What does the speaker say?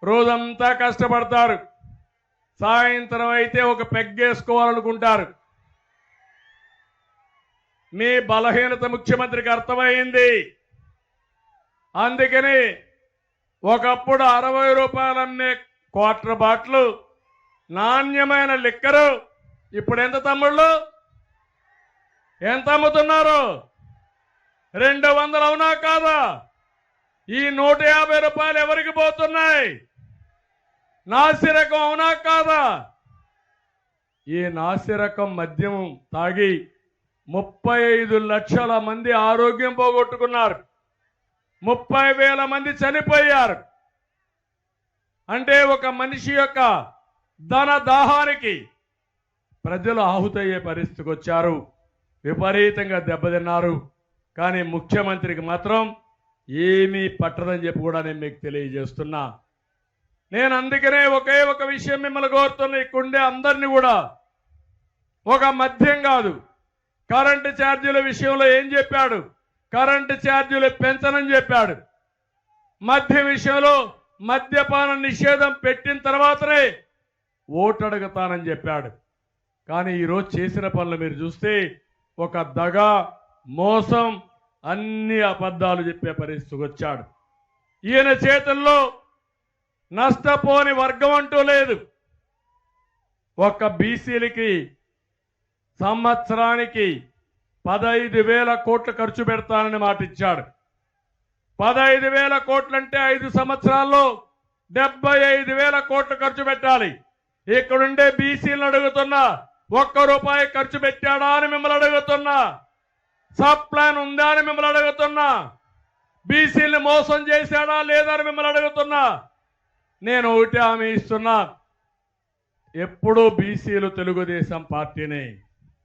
రోజంతా కష్టపడతారు, సాయంత్రం అయితే ఒక పెగ్గేసుకోవాలనుకుంటారు. మీ బలహీనత ముఖ్యమంత్రికి అర్థమైంది. అందుకని ఒకప్పుడు 60 రూపాయలు అమ్మే క్వార్టర్ బాటిల్ నాణ్యమైన లిక్కరు ఇప్పుడు ఎంత తమ్ముళ్ళు? ఎంత అమ్ముతున్నారు? 200 అవునా కాదా? ఈ 150 రూపాయలు ఎవరికి పోతున్నాయి? నాసిరకం అవునా కాదా? ఈ నాసిరకం మద్యం తాగి 35 లక్షల మంది ఆరోగ్యం పోగొట్టుకున్నారు, 30,000 మంది చనిపోయారు. అంటే ఒక మనిషి యొక్క ధన దాహానికి ప్రజలు ఆహుతయ్యే పరిస్థితికి వచ్చారు, విపరీతంగా దెబ్బతిన్నారు. కానీ ముఖ్యమంత్రికి మాత్రం ఏమీ పట్టదని చెప్పి కూడా నేను మీకు తెలియజేస్తున్నా. నేను అందుకనే ఒకే ఒక విషయం మిమ్మల్ని కోరుతున్నా, ఇక్కడుండే అందరినీ కూడా, ఒక మద్యం కాదు, కరెంటు ఛార్జీల విషయంలో ఏం చెప్పాడు? కరెంటు ఛార్జీలు పెంచనని చెప్పాడు. మద్యం విషయంలో మద్యపాన నిషేధం పెట్టిన తర్వాతనే ఓటు అడుగుతానని చెప్పాడు. కానీ ఈరోజు చేసిన పనులు మీరు చూస్తే ఒక దగ, మోసం, అన్ని అబద్ధాలు చెప్పే పరిస్థితికి వచ్చాడు. ఈయన చేతుల్లో నష్టపోని వర్గం అంటూ లేదు. ఒక్క బీసీలకి సంవత్సరానికి 15,000 కోట్లు ఖర్చు పెడతానని మాట ఇచ్చాడు. 15,000 కోట్లంటే 5 సంవత్సరాల్లో 75,000 కోట్లు ఖర్చు పెట్టాలి. ఇక్కడుండే బీసీలను అడుగుతున్నా, ₹1 ఖర్చు పెట్టాడా అని మిమ్మల్ని అడుగుతున్నా. సబ్ ప్లాన్ ఉందా అని మిమ్మల్ని అడుగుతున్నా. బీసీలను మోసం చేశాడా లేదా అని మిమ్మల్ని అడుగుతున్నా. నేను ఒకటి హామీ ఇస్తున్నా, ఎప్పుడూ బీసీలు తెలుగుదేశం పార్టీని